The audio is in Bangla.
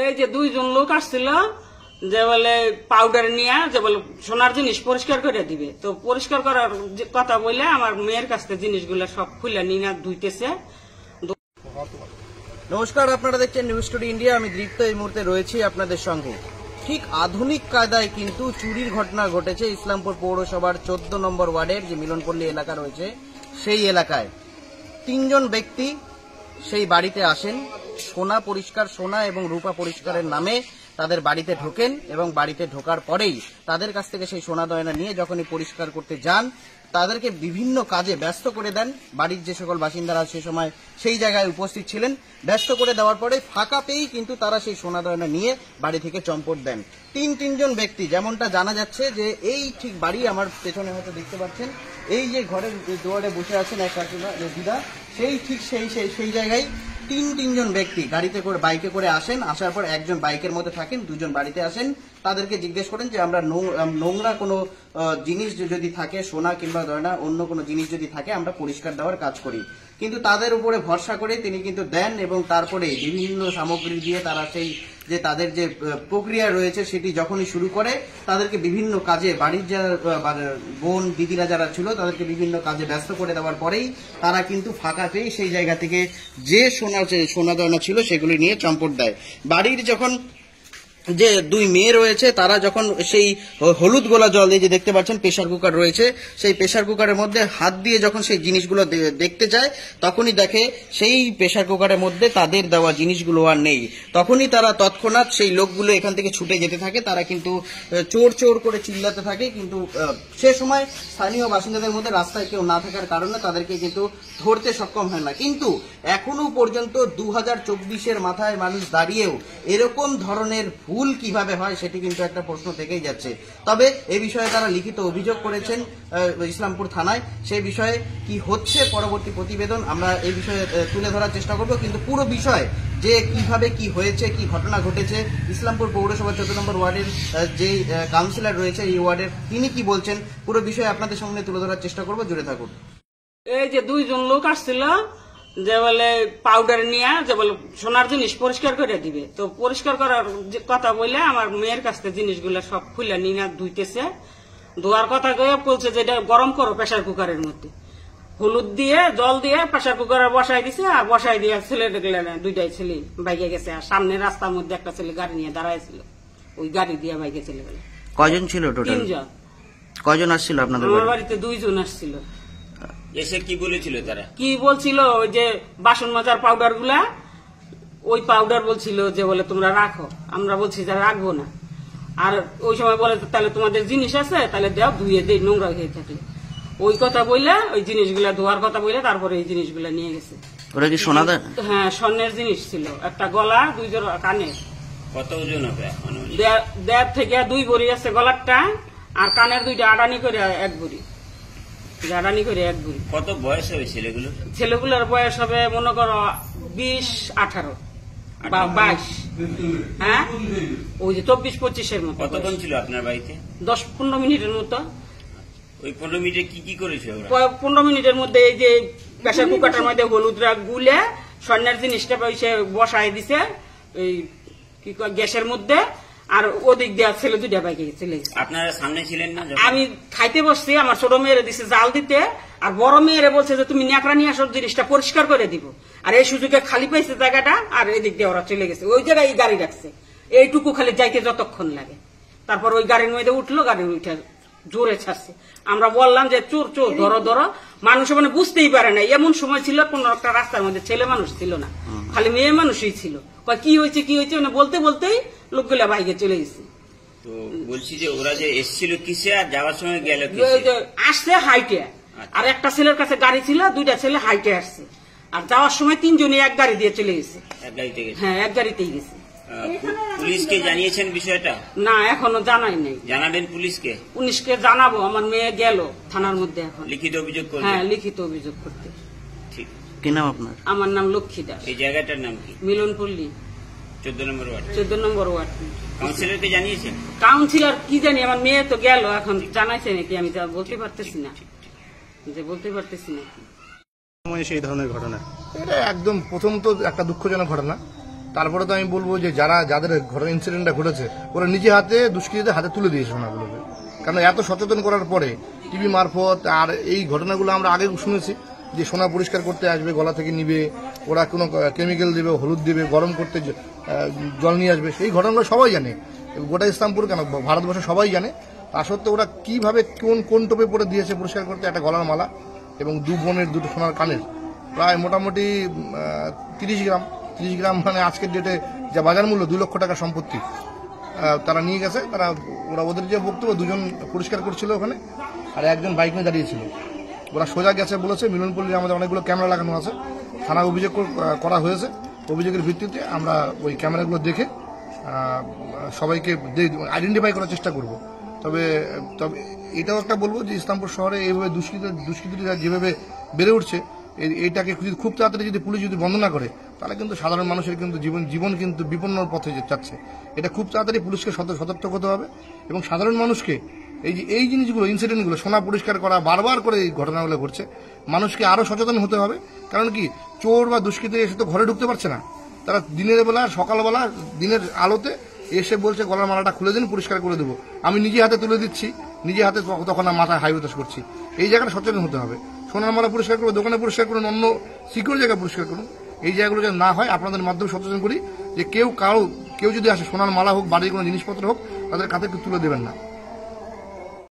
এই যে দুইজন লোক আসছিল যে বলে পাউডার নিয়ে যে বলে সোনার জিনিস পরিষ্কার করে দিবে, তো পরিষ্কার করার কথা বলে আমার মেয়ের কাছ থেকে জিনিসগুলো সব খুলে নিয়ে ধুইতেছে। নমস্কার, আপনারা দেখছেন নিউজ টুডে ইন্ডিয়া। আমি দীপ্ত এই মুহূর্তে রয়েছি আপনাদের সঙ্গে। ঠিক আধুনিক কায়দায় কিন্তু চুরির ঘটনা ঘটেছে ইসলামপুর পৌরসভার 14 নম্বর ওয়ার্ডের যে মিলনপল্লী এলাকা রয়েছে সেই এলাকায়। 3 জন ব্যক্তি সেই বাড়িতে আসেন, সোনা এবং রূপা পরিষ্কারের নামে তাদের বাড়িতে ঢোকেন এবং বাড়িতে ঢোকার পরেই তাদের কাছ থেকে সেই সোনা গয়না নিয়ে যখনই পরিষ্কার করতে যান তাদেরকে বিভিন্ন কাজে ব্যস্ত করে দেন। বাড়ির যে সকল বাসিন্দারা সে সময় সেই জায়গায় উপস্থিত ছিলেন, ব্যস্ত করে দেওয়ার পরে ফাঁকা পেয়েই কিন্তু তারা সেই সোনা গয়না নিয়ে বাড়ি থেকে চম্পট দেন। তিনজন ব্যক্তি, যেমনটা জানা যাচ্ছে যে এই ঠিক বাড়ি আমার পেছনে হয়তো দেখতে পাচ্ছেন, এই যে ঘরের দুয়ারে বসে আছেন এক দিদা, সেই ঠিক সেই জায়গায় তিনজন ব্যক্তি গাড়িতে করে বাইকে করে আসেন। আসার পর একজন বাইকের মধ্যে থাকেন, দুজন বাড়িতে আসেন। তাদেরকে জিজ্ঞেস করেন যে আমরা নোংরা কোনো জিনিস যদি থাকে, সোনা কিংবা গয়না অন্য কোনো জিনিস যদি থাকে আমরা পরিষ্কার দেওয়ার কাজ করি। কিন্তু তাদের উপরে ভরসা করে তিনি কিন্তু দেন এবং তারপরে বিভিন্ন সামগ্রী দিয়ে তারা সেই যে তাদের যে প্রক্রিয়া রয়েছে সেটি যখনই শুরু করে তাদেরকে বিভিন্ন কাজে, বাড়ির যারা বোন দিদিরা যারা ছিল তাদেরকে বিভিন্ন কাজে ব্যস্ত করে দেওয়ার পরেই তারা কিন্তু ফাঁকা পেয়ে সেই জায়গা থেকে যে সোনা গয়না ছিল সেগুলি নিয়ে চম্পট দেয়। বাড়ির যখন যে 2 মেয়ে রয়েছে তারা যখন সেই হলুদ গোলা জল দিয়ে যে দেখতে পাচ্ছেন প্রেসার কুকার রয়েছে, সেই প্রেসার কুকারের মধ্যে হাত দিয়ে যখন সেই জিনিসগুলো দেখতে যায় তখনই দেখে সেই প্রেসার কুকারের মধ্যে তাদের দেওয়া জিনিসগুলো আর নেই। তখনই তারা তৎক্ষণাৎ সেই লোকগুলো এখান থেকে ছুটে যেতে থাকে। তারা কিন্তু চোর করে চিল্লাতে থাকে, কিন্তু সে সময় স্থানীয় বাসিন্দাদের মধ্যে রাস্তায় কেউ না থাকার কারণে তাদেরকে কিন্তু ধরতে সক্ষম হয় না। কিন্তু এখনো পর্যন্ত 2024-এর মাথায় মানুষ দাঁড়িয়েও এরকম ধরনের ভুল কিভাবে হয় সেটি কিন্তু একটা প্রশ্ন থেকেই যাচ্ছে। তবে এই বিষয়ে তারা লিখিত অভিযোগ করেছেন ইসলামপুর থানায়। সেই বিষয়ে কি হচ্ছে পরবর্তী প্রতিবেদন আমরা এই বিষয়ে তুলে ধরার চেষ্টা করব। কিন্তু পুরো বিষয় যে কিভাবে কি হয়েছে, কি ঘটনা ঘটেছে, ইসলামপুর পৌরসভা 14 নম্বর ওয়ার্ডের যে কাউন্সিলর রয়েছে এই ওয়ার্ডের, তিনি কি বলছেন, পুরো বিষয়ে আপনাদের সামনে তুলে ধরার চেষ্টা করব। জুড়ে থাকুন। এই যে 2 জন লোক আসছিল যে বলে পাউডার নিয়ে যে বলে সোনার জিনিস পরিষ্কার করে দিবে, তো পরিষ্কার করার কথা বলে আমার মেয়ের কাছ থেকে জিনিসগুলো সব খুলে নিয়ে ধুইতেছে। ধোয়ার কথা কয়ে বলছে যে এটা গরম করো প্রেসার কুকারের মধ্যে, হলুদ দিয়ে জল দিয়ে প্রেসার কুকারে বসাই দিছে। আর বসাই দিয়ে ছেলে দেখলে 2টাই ছেলে বাইকে গেছে, আর সামনে রাস্তার মধ্যে একটা ছেলে গাড়ি নিয়ে দাঁড়াইছিল, ওই গাড়ি দিয়ে বাইকে চলে গেল। কয়জন ছিল টোটাল? 3 জন। কয়জন আসছিল আপনাদের বাড়িতে? 2 জন আসছিল। এসে কি বলেছিল তারা? কি বলছিল, ওই যে বাসন মাজার পাউডার গুলা, ওই পাউডার বলছিল যে বলে তোমরা রাখো। আমরা বলছি যে রাখবো না। আর ওই সময় বলে তাহলে তোমাদের জিনিস আছে তাহলে দাও, ধুয়ে দেই, নোংরা হয়ে থাকলে। ওই কথা বললে, ওই জিনিসগুলা ধোয়ার কথা বললে তারপরে এই জিনিসগুলা নিয়ে গেছে। ওরা কি সোনা? হ্যাঁ, স্বর্ণের জিনিস ছিল, একটা গলা, 2 জোড়া কানে। কত ওজন হবে? 1.5 থেকে 2 ভরি আছে গলারটা, আর কানের 2টা আড়ানি করে 1 ভরি। আড়ানি করে 1 ভরি। কত বয়স হবে ছেলেগুলোর বয়স হবে মনে করো 20, 18 বা 22। হ্যাঁ, ওই যে 24-25-এর মতো। কতক্ষণ ছিল আপনার বাড়িতে? 10-15 মিনিটের মতো। ওই 15 মিনিটে কি করেছে ওরা? 15 মিনিটের মধ্যে এই যে প্রেসার কুকারটার মধ্যে হলুদরা গুলে স্বর্ণের জিনিসটা বসায় দিছে এই কি গ্যাসের মধ্যে। আর ওদিক দিয়ে ছেলে 2টা বাইকে চলে গেছে। আপনারা সামনে ছিলেন না? আমি খাইতে বসছি, আমার ছোট মেয়েরে দিছে জাল দিতে, আর বড় মেয়েরে বলছে যে তুমি ন্যাকড়া নিয়ে আসো, জিনিসটা পরিষ্কার করে দিব। আর এই সুযোগে খালি পাইছে জায়গাটা, আর এদিক দিয়ে ওরা চলে গেছে। ওই জায়গায় এই গাড়ি রাখছে, এইটুকু খালি যাইতে যতক্ষণ লাগে। তারপর ওই গাড়ির মধ্যে উঠলো, গাড়ির উঠে জোরে ছাড়ছে। আমরা বললাম যে চোর ধরো। মানুষ মানে বুঝতেই পারে না। এমন সময় ছিল কোন একটা রাস্তার মধ্যে ছেলে মানুষ ছিল না, খালি মেয়ে মানুষই ছিল। কি হয়েছে মানে বলতেই লোকগুলা বাইকে চলে গেছে। তো বলছি যে ওরা যে এসেছিল কিসে, আর যাওয়ার সময় গেল আসছে হাইটে। আর একটা ছেলের কাছে গাড়ি ছিল, 2টা ছেলে হাইটে আসছে। আর যাওয়ার সময় 3 জনই 1 গাড়ি দিয়ে চলে গেছে। হ্যাঁ, 1 গাড়িতেই গেছে। পুলিশকে জানিয়েছেন বিষয়টা? না, এখনো জানাই নাই। জানাবেন পুলিশকে? পুলিশকে জানাবো। আমার মেয়ে গেল থানার মধ্যে এখন লিখিত অভিযোগ করতে। হ্যাঁ, লিখিত অভিযোগ করতে। ঠিক। কি নাম আপনার? আমার নাম লক্ষ্মী দাস। এই জায়গাটার নাম কি? মিলনপল্লী, 14 নম্বর ওয়ার্ড। 14 নম্বর ওয়ার্ড। কাউন্সিলরকে জানিয়েছেন? কাউন্সিলর কি জানি, আমার মেয়ে তো গেল, এখন জানাইছে নাকি আমি বলতে পারতেছি না। সেই ধরনের ঘটনা এটা একদম প্রথম তো একটা দুঃখজনক ঘটনা। তারপরে তো আমি বলবো যে যাদের ঘটনা ইনসিডেন্টটা ঘটেছে ওরা নিজে হাতে দুষ্কৃতীদের হাতে তুলে দিয়েছে সোনাগুলোকে। কারণ এত সচেতন করার পরে টিভি মারফত আর এই ঘটনাগুলো আমরা আগে শুনেছি যে সোনা পরিষ্কার করতে আসবে, গলা থেকে নিবে, ওরা কোনো কেমিক্যাল দেবে, হলুদ দেবে, গরম করতে জল নিয়ে আসবে, সেই ঘটনাগুলো সবাই জানে, গোটা ইসলামপুর কেন ভারতবর্ষে সবাই জানে। তা সত্ত্বেও ওরা কিভাবে কোন টোপে পরে দিয়েছে পরিষ্কার করতে একটা গলার মালা এবং দুটো সোনার কানের প্রায় মোটামুটি 30 গ্রাম মানে আজকের ডেটে যা বাজার মূল্য 2 লক্ষ টাকার সম্পত্তি তারা নিয়ে গেছে। ওদের যে বক্তব্য, 2জন পরিষ্কার করছিল ওখানে আর একজন বাইক নিয়ে দাঁড়িয়েছিল। ওরা সোজা গেছে বলেছে। মিলনপল্লী আমাদের অনেকগুলো ক্যামেরা লাগানো আছে, থানায় অভিযোগ করা হয়েছে। অভিযোগের ভিত্তিতে আমরা ওই ক্যামেরাগুলো দেখে সবাইকে আইডেন্টিফাই করার চেষ্টা করব। তবে এটাও একটা বলবো যে ইসলামপুর শহরে এইভাবে দুষ্কৃতীরা যেভাবে বেড়ে উঠছে, এইটাকে খুব তাড়াতাড়ি যদি পুলিশ যদি বন্ধ না করে তাহলে কিন্তু সাধারণ মানুষের কিন্তু জীবন কিন্তু বিপন্নর পথে যাচ্ছে। এটা খুব তাড়াতাড়ি পুলিশকে সতর্ক হতে হবে এবং সাধারণ মানুষকে এই জিনিসগুলো, ইনসিডেন্টগুলো, সোনা পরিষ্কার করা, বারবার করে এই ঘটনাগুলো ঘটছে, মানুষকে আরো সচেতন হতে হবে। কারণ কি, চোর বা দুষ্কৃতী এসে তো ঘরে ঢুকতে পারছে না, তারা দিনের বেলা, সকালবেলা, দিনের আলোতে এসে বলছে গলার মালাটা খুলে দিন, পরিষ্কার করে দেবো, আমি নিজে হাতে তুলে দিচ্ছি, নিজে হাতে তখন মাথায় হাই উতাস করছি। এই জায়গাটা সচেতন হতে হবে। সোনার মালা পরিষ্কার করুন, দোকানে পরিষ্কার করুন, অন্য সিকিউর জায়গা পরিষ্কার করুন। এই জায়গাগুলো যেন না হয়, আপনাদের মাধ্যমে সচেতন করি যে কেউ যদি আসে সোনার মালা হোক, বাড়ির কোনো জিনিসপত্র হোক, তাদের কাঁধে তুলে দেবেন না।